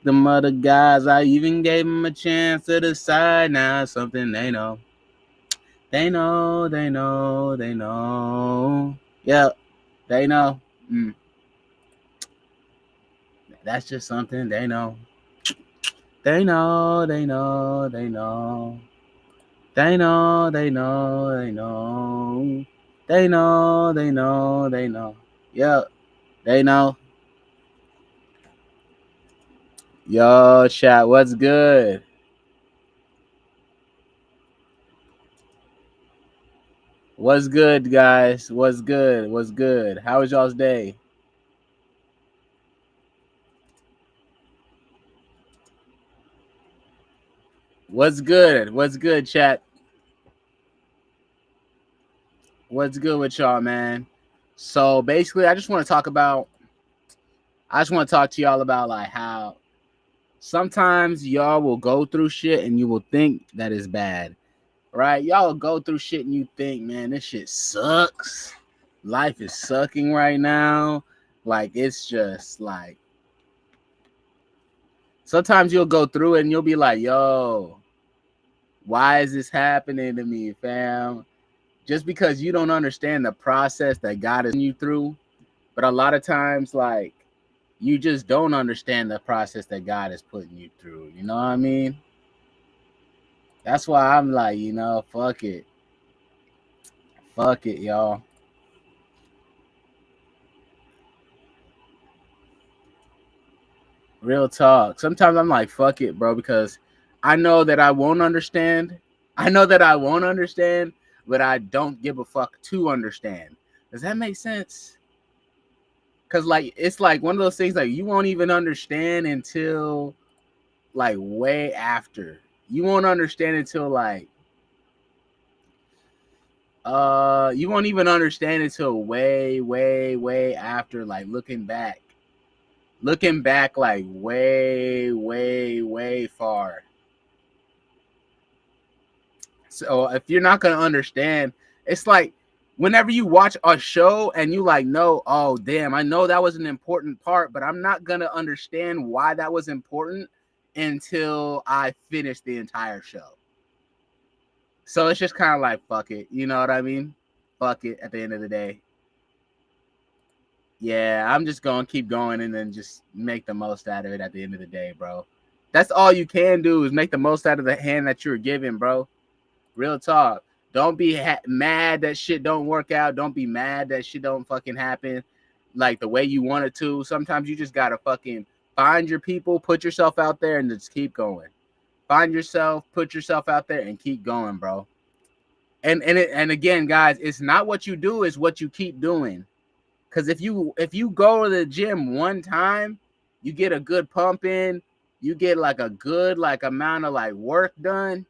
Them other guys, I even gave them a chance to decide. Now something they know. They know, they know, they know. Yep, they know. Mm, that's just something they know. They know, they know, they know. They know, they know, they know. They know, they know, they know. Yep, they know. Yo, chat, what's good? What's good, guys? What's good? What's good? How was y'all's day? What's good? What's good, chat? What's good with y'all, man? So basically, I just want to talk to y'all about like how sometimes y'all will go through shit and you will think that is bad, right? Y'all will go through shit and you think, man, this shit sucks. Life is sucking right now. Like it's just like sometimes you'll go through it and you'll be like, yo, why is this happening to me, fam? Just because you don't understand the process that God is you through. But a lot of times, like, you just don't understand the process that God is putting you through. You know what I mean? That's why I'm like, fuck it. Fuck it, y'all. Real talk. Sometimes I'm like, fuck it, bro, because I know that I won't understand. I know that I won't understand, but I don't give a fuck to understand. Does that make sense? Cause like it's like one of those things like you won't even understand until like way after. You won't understand until like you won't even understand until way, way, way after, like looking back. Looking back like way, way, way far. So if you're not gonna understand, it's like whenever you watch a show and you like know, oh damn, I know that was an important part, but I'm not gonna understand why that was important until I finish the entire show. So it's just kind of like fuck it, you know what I mean? Fuck it at the end of the day. Yeah, I'm just gonna keep going and then just make the most out of it at the end of the day, bro. That's all you can do is make the most out of the hand that you're given, bro. Real talk. Don't be mad that shit don't work out. Don't be mad that shit don't fucking happen like the way you want it to. Sometimes you just gotta fucking find your people, put yourself out there, and just keep going. Find yourself, put yourself out there, and keep going, bro. And again, guys, it's not what you do, it's what you keep doing. Because if you go to the gym one time, you get a good pump in, you get like a good like amount of like work done,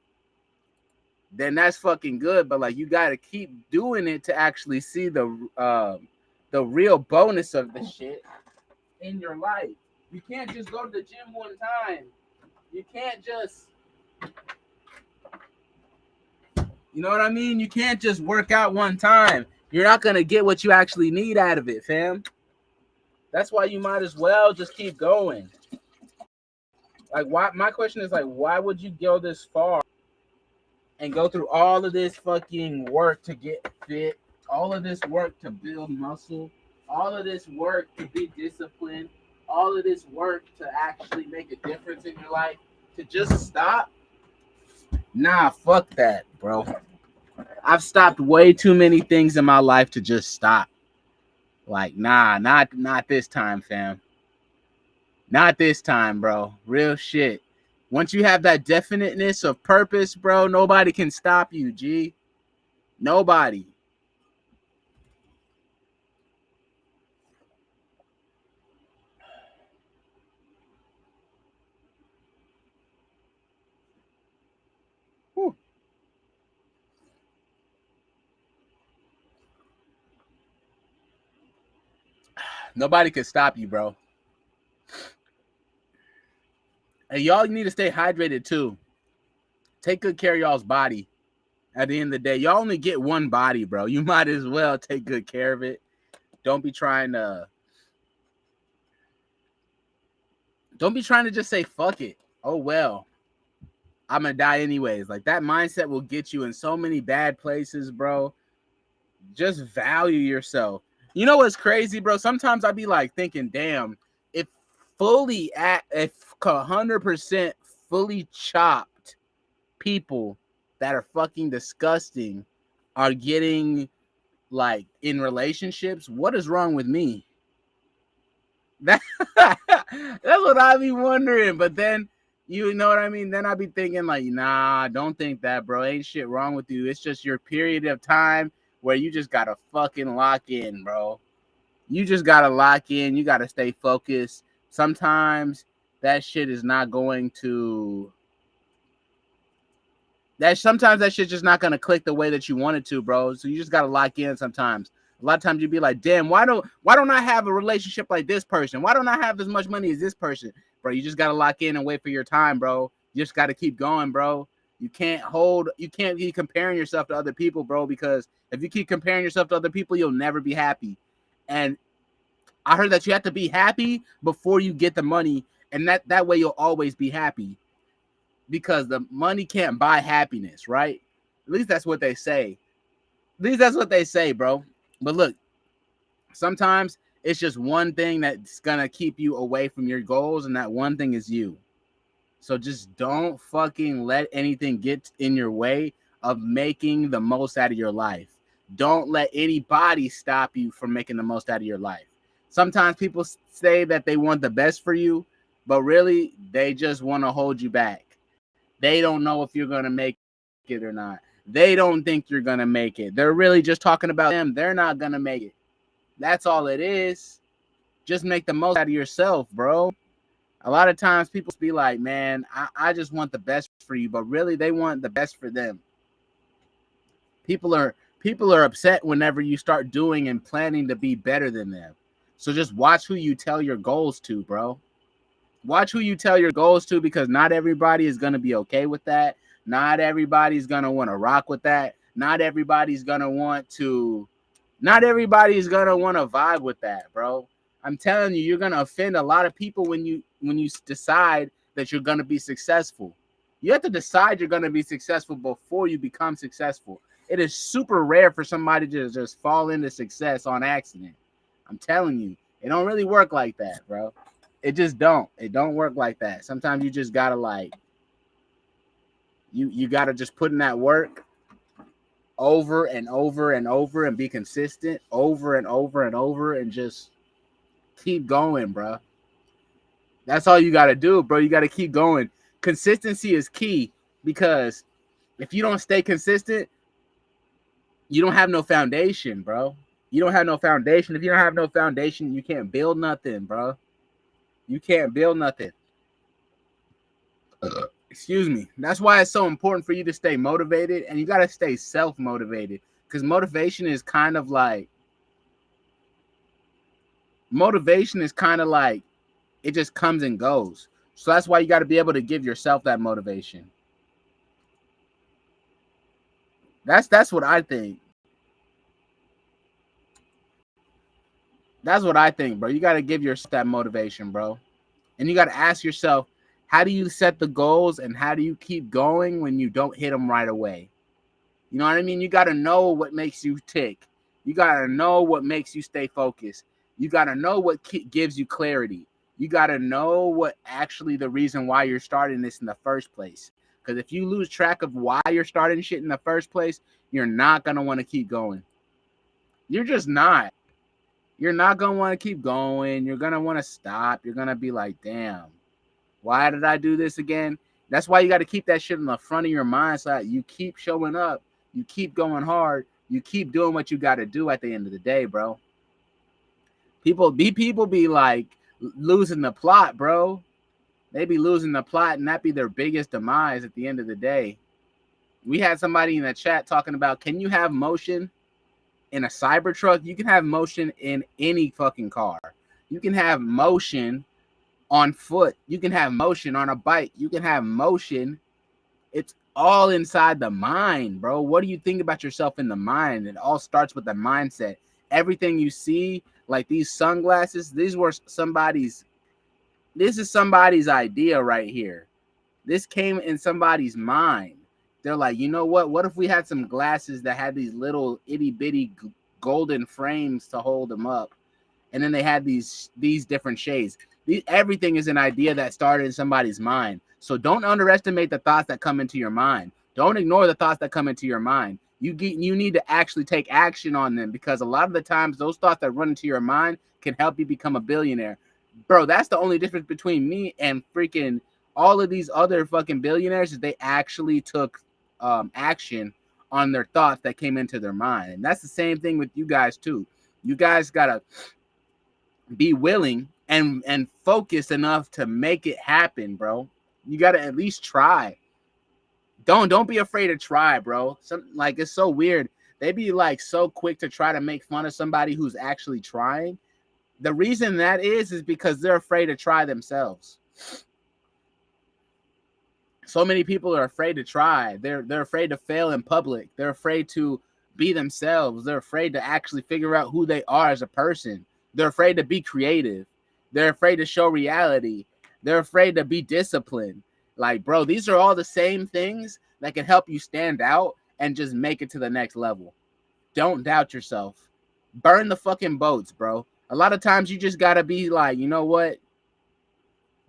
then that's fucking good. But like you got to keep doing it to actually see the real bonus of the shit in your life. You can't just go to the gym one time. You can't just, you know what I mean? You can't just work out one time. You're not gonna get what you actually need out of it, fam. That's why you might as well just keep going. Like, why? My question is like, why would you go this far and go through all of this fucking work to get fit, all of this work to build muscle, all of this work to be disciplined, all of this work to actually make a difference in your life, to just stop? Nah, fuck that, bro. I've stopped way too many things in my life to just stop. Like, nah, not this time, fam. Not this time, bro. Real shit. Once you have that definiteness of purpose, bro, nobody can stop you, G. Nobody. Whew. Nobody can stop you, bro. And y'all need to stay hydrated too. Take good care of y'all's body. At the end of the day, y'all only get one body, bro. You might as well take good care of it. Don't be trying to Don't be trying to just say fuck it. Oh well, I'm gonna die anyways. Like that mindset will get you in so many bad places, bro. Just value yourself. You know what's crazy, bro? Sometimes I be like thinking, damn, if 100% fully chopped people that are fucking disgusting are getting like in relationships, what is wrong with me? That that's what I be wondering. But then you know what I mean? Then I be thinking like, nah, don't think that, bro. Ain't shit wrong with you. It's just your period of time where you just gotta fucking lock in, bro. You just gotta lock in. You gotta stay focused. Sometimes that shit is not going to sometimes that shit's just not gonna click the way that you want it to, bro. So you just gotta lock in sometimes. A lot of times you'd be like, damn, why don't I have a relationship like this person? Why don't I have as much money as this person? Bro, you just gotta lock in and wait for your time, bro. You just gotta keep going, bro. You can't keep comparing yourself to other people, bro, because if you keep comparing yourself to other people, you'll never be happy. And I heard that you have to be happy before you get the money, and that way you'll always be happy. Because the money can't buy happiness, right? At least that's what they say. At least that's what they say, bro. But look, sometimes it's just one thing that's gonna keep you away from your goals, and that one thing is you. So just don't fucking let anything get in your way of making the most out of your life. Don't let anybody stop you from making the most out of your life. Sometimes people say that they want the best for you, but really they just want to hold you back. They don't know if you're going to make it or not. They don't think you're going to make it. They're really just talking about them. They're not going to make it. That's all it is. Just make the most out of yourself, bro. A lot of times people be like, man, I just want the best for you. But really, they want the best for them. People are upset whenever you start doing and planning to be better than them. So just watch who you tell your goals to, bro. Watch who you tell your goals to, because not everybody is going to be okay with that. Not everybody's going to want to rock with that. Not everybody's going to want to vibe with that, bro. I'm telling you, you're going to offend a lot of people when you decide that you're going to be successful. You have to decide you're going to be successful before you become successful. It is super rare for somebody to just fall into success on accident. I'm telling you, it don't really work like that, bro. It just don't. It don't work like that. Sometimes you just gotta like you gotta just put in that work over and over and over and be consistent over and over and over and just keep going, bro. That's all you gotta do, bro. You gotta keep going. Consistency is key, because if you don't stay consistent, you don't have no foundation, bro. You don't have no foundation. If you don't have no foundation, you can't build nothing, bro. You can't build nothing. Excuse me. That's why it's so important for you to stay motivated, and you got to stay self-motivated, because motivation is kind of like it just comes and goes. So that's why you got to be able to give yourself that motivation. That's what I think. That's what I think, bro. You got to give yourself that motivation, bro. And you got to ask yourself, how do you set the goals and how do you keep going when you don't hit them right away? You know what I mean? You got to know what makes you tick. You got to know what makes you stay focused. You got to know what gives you clarity. You got to know what actually the reason why you're starting this in the first place. Because if you lose track of why you're starting shit in the first place, you're not going to want to keep going. You're just not. You're not going to want to keep going. You're going to want to stop. You're going to be like, damn, why did I do this again? That's why you got to keep that shit in the front of your mind so that you keep showing up. You keep going hard. You keep doing what you got to do at the end of the day, bro. People be like losing the plot, bro. They be losing the plot, and that be their biggest demise at the end of the day. We had somebody in the chat talking about, can you have motion in a Cybertruck? You can have motion in any fucking car. You can have motion on foot. You can have motion on a bike. You can have motion. It's all inside the mind, bro. What do you think about yourself in the mind? It all starts with the mindset. Everything you see, like these sunglasses, these were somebody's This is somebody's idea right here. This came in somebody's mind. They're like, you know what? What if we had some glasses that had these little itty bitty golden frames to hold them up, and then they had these different shades. Everything is an idea that started in somebody's mind. So don't underestimate the thoughts that come into your mind. Don't ignore the thoughts that come into your mind. You need to actually take action on them, because a lot of the times those thoughts that run into your mind can help you become a billionaire. Bro, that's the only difference between me and freaking all of these other fucking billionaires, is they actually took action on their thoughts that came into their mind. And that's the same thing with you guys too. You guys gotta be willing and focused enough to make it happen, bro. You gotta at least try. Don't be afraid to try, bro. Like, it's so weird. They be like so quick to try to make fun of somebody who's actually trying. The reason that is because they're afraid to try themselves. So many people are afraid to try. They're afraid to fail in public. They're afraid to be themselves. They're afraid to actually figure out who they are as a person. They're afraid to be creative. They're afraid to show reality. They're afraid to be disciplined. Like, bro, these are all the same things that can help you stand out and just make it to the next level. Don't doubt yourself. Burn the fucking boats, bro. A lot of times you just gotta be like, you know what?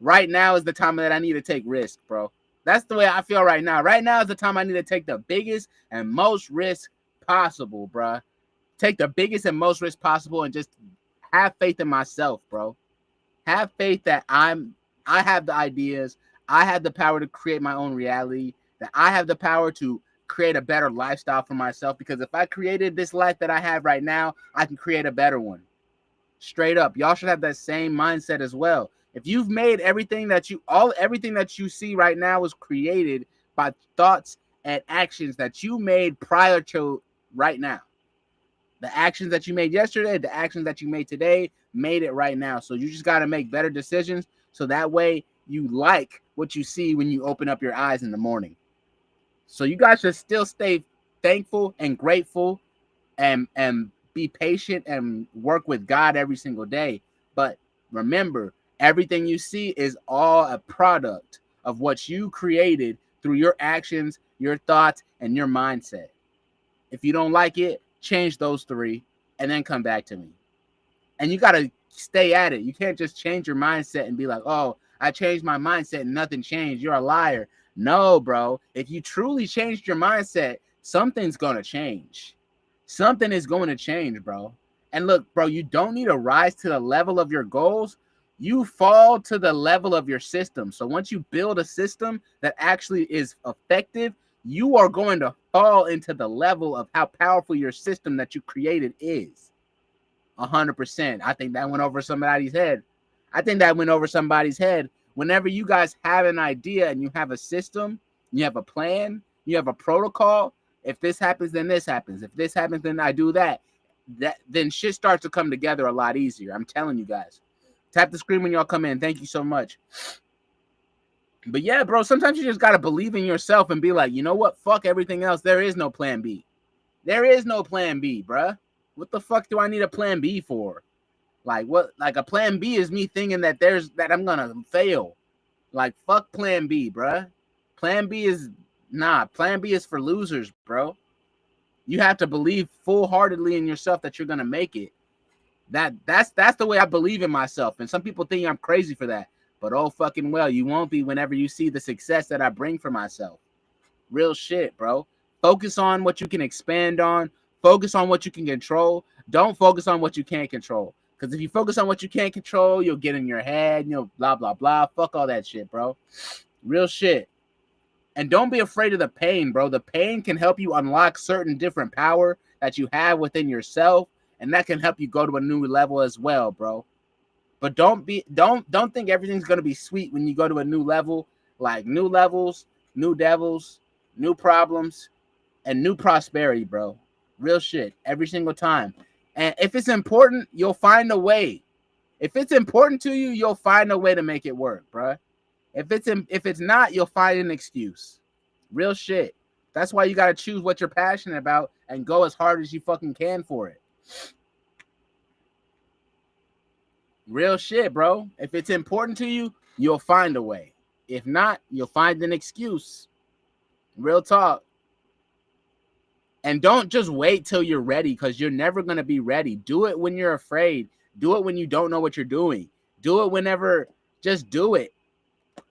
Right now is the time that I need to take risks, bro. That's the way I feel right now. Right now is the time I need to take the biggest and most risk possible, bro. Take the biggest and most risk possible and just have faith in myself, bro. Have faith that I have the ideas. I have the power to create my own reality. That I have the power to create a better lifestyle for myself. Because if I created this life that I have right now, I can create a better one. Straight up. Y'all should have that same mindset as well. If you've made everything that you see right now was created by thoughts and actions that you made prior to right now. The actions that you made yesterday, the actions that you made today, made it right now. So you just got to make better decisions, so that way you like what you see when you open up your eyes in the morning. So you guys should still stay thankful and grateful, and be patient and work with God every single day. But remember, everything you see is all a product of what you created through your actions, your thoughts, and your mindset. If you don't like it, change those three and then come back to me. And you got to stay at it. You can't just change your mindset and be like, oh, I changed my mindset and nothing changed. You're a liar. No, bro. If you truly changed your mindset, something's going to change. Something is going to change, bro. And look, bro, you don't need to rise to the level of your goals. You fall to the level of your system. So once you build a system that actually is effective, you are going to fall into the level of how powerful your system that you created is. 100%. I think that went over somebody's head. Whenever you guys have an idea and you have a system, you have a plan, you have a protocol. If this happens, then this happens. If this happens, then I do that. Then shit starts to come together a lot easier. I'm telling you guys. Tap the screen when y'all come in. Thank you so much. But yeah, bro, sometimes you just got to believe in yourself and be like, you know what? Fuck everything else. There is no plan B. There is no plan B, bruh. What the fuck do I need a plan B for? Like, what? Like, a plan B is me thinking that I'm gonna fail. Like, fuck plan B, bruh. Plan B is for losers, bro. You have to believe full-heartedly in yourself that you're gonna make it. That's the way I believe in myself. And some people think I'm crazy for that. But oh fucking well, you won't be whenever you see the success that I bring for myself. Real shit, bro. Focus on what you can expand on. Focus on what you can control. Don't focus on what you can't control. Because if you focus on what you can't control, you'll get in your head, blah, blah, blah. Fuck all that shit, bro. Real shit. And don't be afraid of the pain, bro. The pain can help you unlock certain different power that you have within yourself, and that can help you go to a new level as well, bro. But don't think everything's gonna be sweet when you go to a new level. Like, new levels, new devils, new problems, and new prosperity, bro. Real shit. Every single time. And if it's important, you'll find a way. If it's important to you, you'll find a way to make it work, bro. If it's not, you'll find an excuse. Real shit. That's why you gotta choose what you're passionate about and go as hard as you fucking can for it. Real shit, bro. If it's important to you, you'll find a way. If not, you'll find an excuse. Real talk. And don't just wait till you're ready, because you're never going to be ready. Do it when you're afraid. Do it when you don't know what you're doing. Do it whenever, just do it.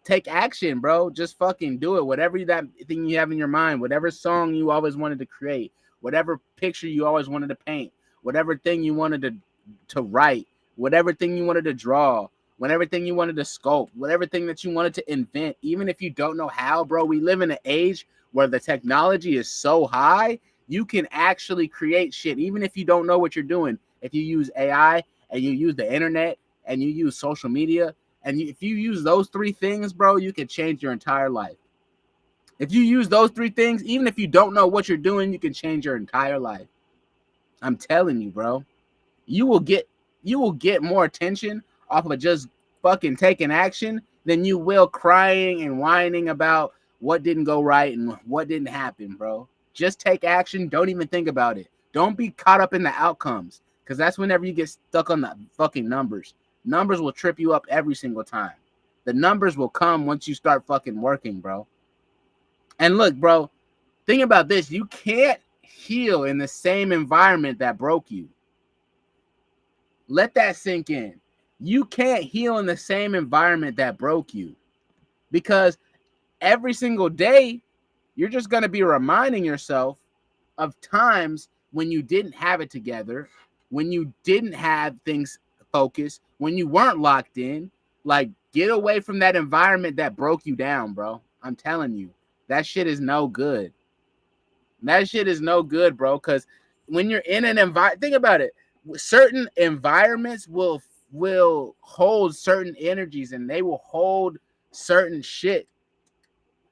Take action, bro. Just fucking do it. Whatever that thing you have in your mind, whatever song you always wanted to create, whatever picture you always wanted to paint, whatever thing you wanted to write, whatever thing you wanted to draw, whatever thing you wanted to sculpt, whatever thing that you wanted to invent, even if you don't know how, bro. We live in an age where the technology is so high, you can actually create shit, even if you don't know what you're doing. If you use AI and you use the internet and you use social media, and if you use those three things, bro, you can change your entire life. If you use those three things, even if you don't know what you're doing, you can change your entire life. I'm telling you, bro. You will get more attention off of just fucking taking action than you will crying and whining about what didn't go right and what didn't happen, bro. Just take action. Don't even think about it. Don't be caught up in the outcomes, because that's whenever you get stuck on the fucking numbers. Numbers will trip you up every single time. The numbers will come once you start fucking working, bro. And look, bro, think about this. You can't heal in the same environment that broke you. Let that sink in. You can't heal in the same environment that broke you, because every single day you're just going to be reminding yourself of times when you didn't have it together, when you didn't have things focused, when you weren't locked in. Like, get away from that environment that broke you down, bro. I'm telling you, that shit is no good. That shit is no good, bro, because when you're in an environment, think about it. Certain environments will hold certain energies, and they will hold certain shit.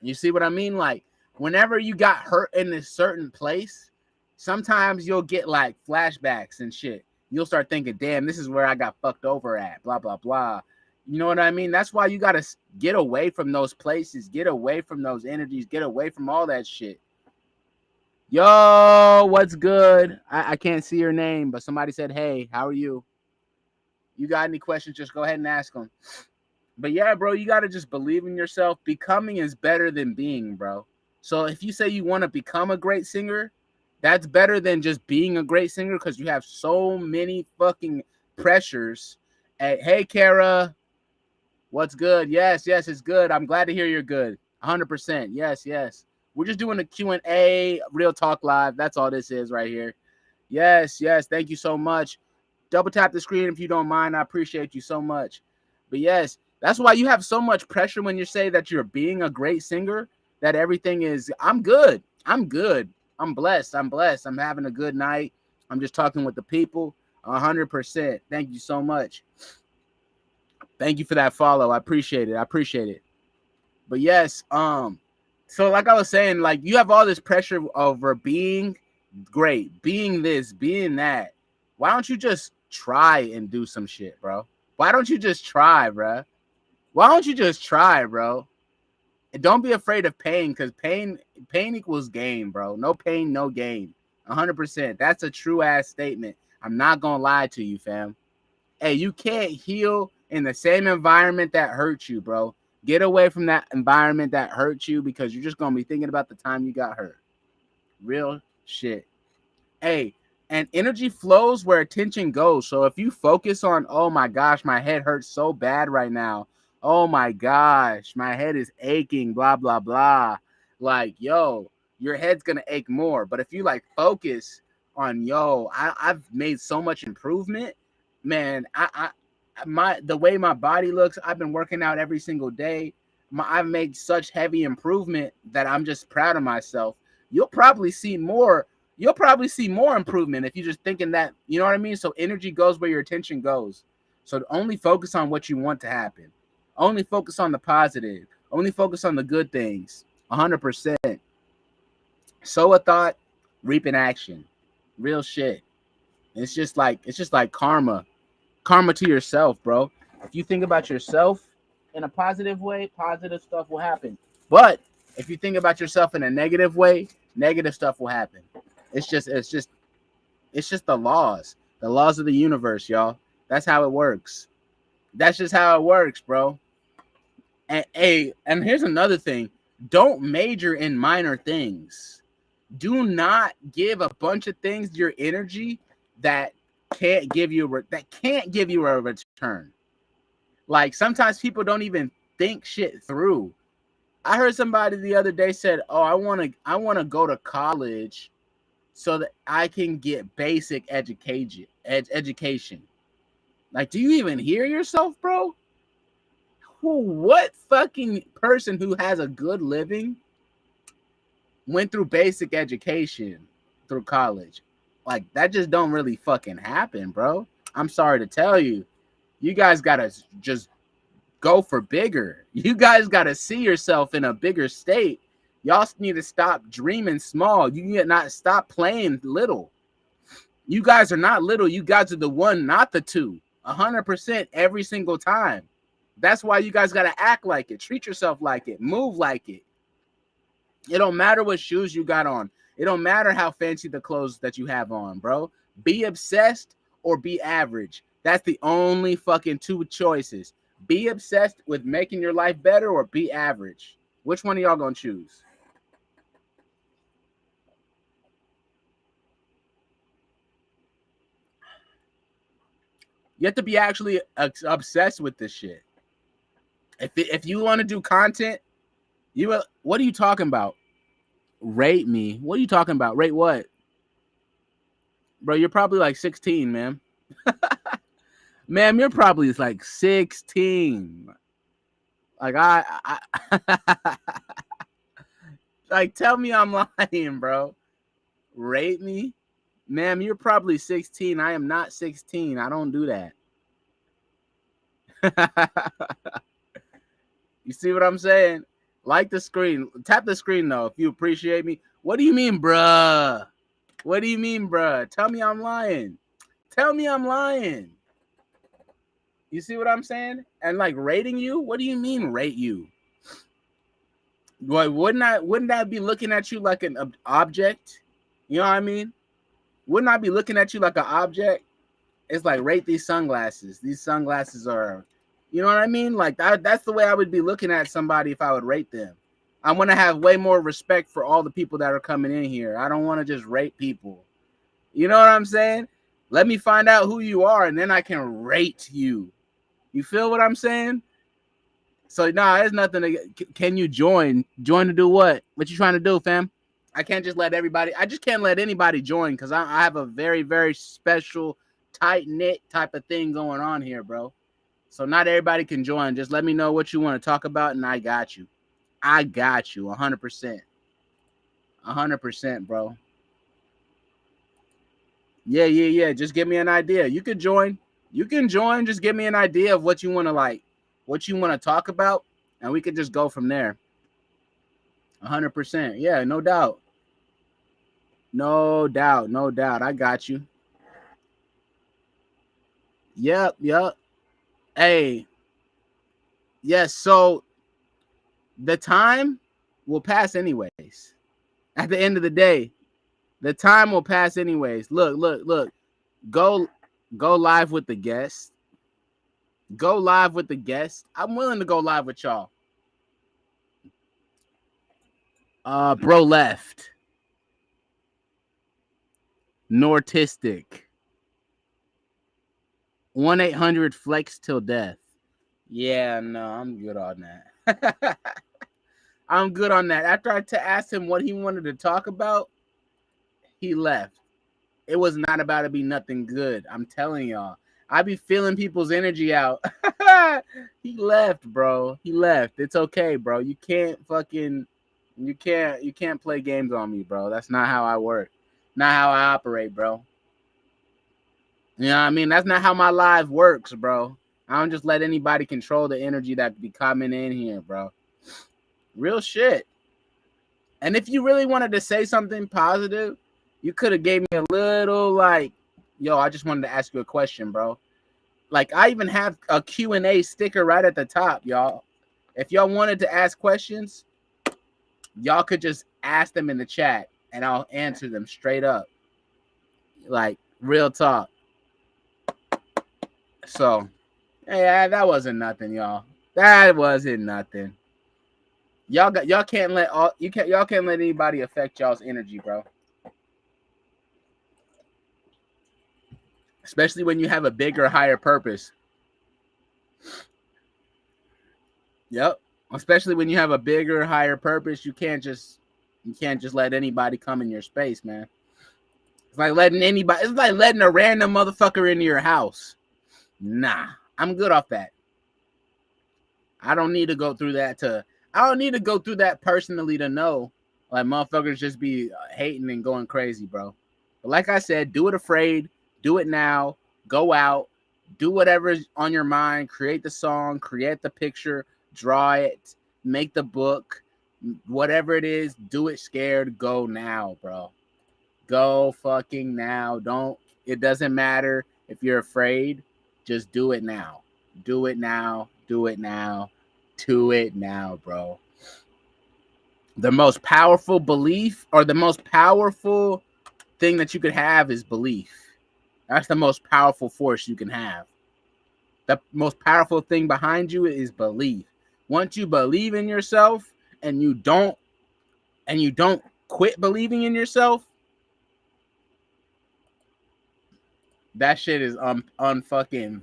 You see what I mean? Like, whenever you got hurt in a certain place, sometimes you'll get like flashbacks and shit. You'll start thinking, damn, this is where I got fucked over at, blah, blah, blah. You know what I mean? That's why you got to get away from those places, get away from those energies, get away from all that shit. Yo, what's good? I can't see your name, but somebody said, hey, how are you? You got any questions? Just go ahead and ask them. But yeah, bro, you got to just believe in yourself. Becoming is better than being, bro. So if you say you want to become a great singer, that's better than just being a great singer, because you have so many fucking pressures. Hey, Kara, what's good? Yes, it's good. I'm glad to hear you're good. 100%. Yes. We're just doing a Q&A, Real Talk Live. That's all this is right here. Yes. Thank you so much. Double tap the screen if you don't mind. I appreciate you so much. But yes, that's why you have so much pressure when you say that you're being a great singer, that everything is, I'm good. I'm blessed. I'm having a good night. I'm just talking with the people. 100%. Thank you so much. Thank you for that follow. I appreciate it. But yes, so like I was saying, like, you have all this pressure over being great, being this, being that. Why don't you just try and do some shit, bro? Why don't you just try, bro? And don't be afraid of pain, because pain equals gain, bro. No pain, no gain. 100%. That's a true ass statement. I'm not gonna lie to you, fam. Hey, you can't heal in the same environment that hurt you, bro. Get away from that environment that hurt you, because you're just gonna be thinking about the time you got hurt. Real shit. Hey, and energy flows where attention goes. So if you focus on, oh my gosh, my head hurts so bad right now. Oh my gosh, my head is aching, blah, blah, blah. Like, yo, your head's going to ache more. But if you like focus on, yo, I've made so much improvement, man, the way my body looks, I've been working out every single day. I've made such heavy improvement that I'm just proud of myself. You'll probably see more improvement if you're just thinking that, you know what I mean? So energy goes where your attention goes. So only focus on what you want to happen. Only focus on the positive. Only focus on the good things. 100%. Sow a thought, reap an action. Real shit. It's just like karma. Karma to yourself, bro. If you think about yourself in a positive way, positive stuff will happen. But if you think about yourself in a negative way, negative stuff will happen. It's just the laws of the universe, y'all. That's how it works. That's just how it works, bro. And here's another thing. Don't major in minor things. Do not give a bunch of things your energy that can't give you a return. Like sometimes people don't even think shit through. I heard somebody the other day said, "Oh, I want to go to college so that I can get basic education." Like, do you even hear yourself, bro? What fucking person who has a good living went through basic education through college? Like, that just don't really fucking happen, bro. I'm sorry to tell you. You guys gotta just go for bigger. You guys gotta see yourself in a bigger state. Y'all need to stop dreaming small. You need to not stop playing little. You guys are not little. You guys are the one, not the two. 100% every single time. That's why you guys gotta act like it, treat yourself like it, move like it. It don't matter what shoes you got on. It don't matter how fancy the clothes that you have on, bro. Be obsessed or be average. That's the only fucking two choices. Be obsessed with making your life better or be average. Which one of y'all gonna choose? You have to be actually obsessed with this shit. If you want to do content, what are you talking about? Rate me. What are you talking about? Rate what? Bro, you're probably like 16, man. Ma'am, you're probably like 16. Like like tell me I'm lying, bro. Rate me? Ma'am, you're probably 16. I am not 16. I don't do that. You see what I'm saying? Like the screen. Tap the screen though if you appreciate me. What do you mean, bruh? What do you mean, bruh? Tell me I'm lying. Tell me I'm lying. You see what I'm saying? And like rating you? What do you mean rate you? Boy, wouldn't that be looking at you like an object? You know what I mean? Wouldn't I be looking at you like an object? It's like rate these sunglasses. These sunglasses are, you know what I mean? Like that's the way I would be looking at somebody if I would rate them. I want to have way more respect for all the people that are coming in here. I don't want to just rate people. You know what I'm saying? Let me find out who you are, and then I can rate you. You feel what I'm saying? So there's nothing to. Can you join? Join to do what? What you trying to do, fam? I can't just let everybody. I just can't let anybody join because I have a very, very special, tight knit type of thing going on here, bro. So not everybody can join. Just let me know what you want to talk about, and I got you. I got you, 100%, 100%, bro. Yeah. Just give me an idea. You can join. You can join. Just give me an idea of what you want to what you want to talk about, and we could just go from there. 100%. Yeah, no doubt. No doubt. No doubt. I got you. Yep. Hey, yes. So the time will pass anyways. At the end of the day, the time will pass anyways. Look. Go live with the guest. Go live with the guest. I'm willing to go live with y'all. Bro left. Nortistic. 1-800 flex till death. Yeah, no, I'm good on that. I'm good on that. After I asked him what he wanted to talk about, he left. It was not about to be nothing good. I'm telling y'all. I be feeling people's energy out. He left, bro. He left. It's okay, bro. You can't play games on me, bro. That's not how I work. Not how I operate, bro. You know what I mean? That's not how my life works, bro. I don't just let anybody control the energy that be coming in here, bro. Real shit. And if you really wanted to say something positive, you could have gave me a little like, yo, I just wanted to ask you a question, bro. Like I even have a Q&A sticker right at the top, y'all. If y'all wanted to ask questions, y'all could just ask them in the chat and I'll answer them straight up. Like real talk. So Yeah, that wasn't nothing, y'all. That wasn't nothing. Y'all can't let y'all can't let anybody affect y'all's energy, bro. Especially when you have a bigger, higher purpose. Yep. Especially when you have a bigger, higher purpose, you can't just let anybody come in your space, man. It's like letting anybody. It's like letting a random motherfucker into your house. Nah, I'm good off that. I don't need to go through that to. I don't need to go through that personally to know. Like motherfuckers just be hating and going crazy, bro. But like I said, do it afraid. Do it now. Go out. Do whatever's on your mind. Create the song. Create the picture. Draw it. Make the book. Whatever it is, do it scared. Go now, bro. Go fucking now. Don't. It doesn't matter if you're afraid. Just do it now. Do it now. Do it now. Do it now, bro. The most powerful belief or the most powerful thing that you could have is belief. That's the most powerful force you can have. The most powerful thing behind you is belief. Once you believe in yourself and you don't quit believing in yourself, that shit is unfucking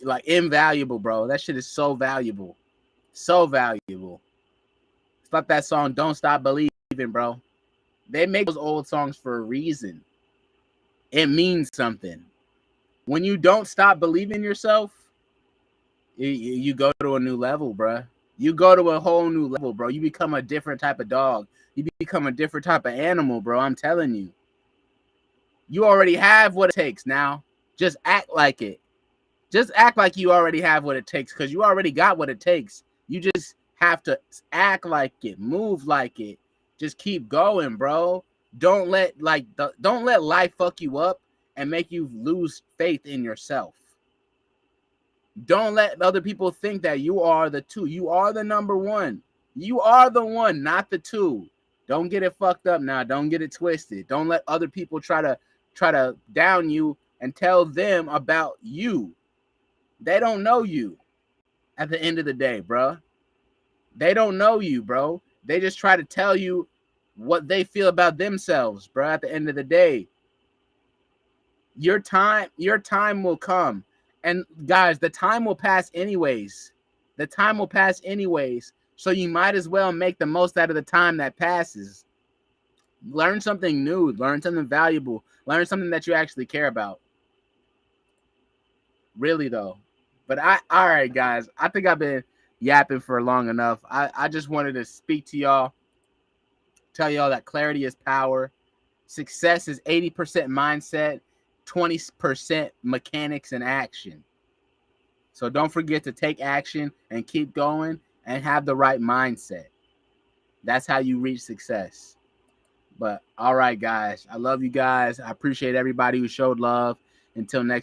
like invaluable, bro. That shit is so valuable. So valuable. It's like that song Don't Stop Believing, bro. They make those old songs for a reason. It means something. When you don't stop believing in yourself, you go to a new level, bro. You go to a whole new level, bro. You become a different type of dog. You become a different type of animal, bro. I'm telling you. You already have what it takes now. Just act like it. Just act like you already have what it takes because you already got what it takes. You just have to act like it, move like it. Just keep going, bro. Don't let life fuck you up and make you lose faith in yourself. Don't let other people think that you are the two. You are the number one. You are the one, not the two. Don't get it fucked up now. Don't get it twisted. Don't let other people try to down you and tell them about you. They don't know you at the end of the day, bro. They don't know you, bro. They just try to tell you what they feel about themselves, bro. At the end of the day, your time will come. And guys, the time will pass anyways. The time will pass anyways. So you might as well make the most out of the time that passes. Learn something new, learn something valuable, learn something that you actually care about. Really though. But all right, guys. I think I've been yapping for long enough. I just wanted to speak to y'all, tell y'all that clarity is power. Success is 80% mindset, 20% mechanics and action. So don't forget to take action and keep going and have the right mindset. That's how you reach success. But all right, guys. I love you guys. I appreciate everybody who showed love. Until next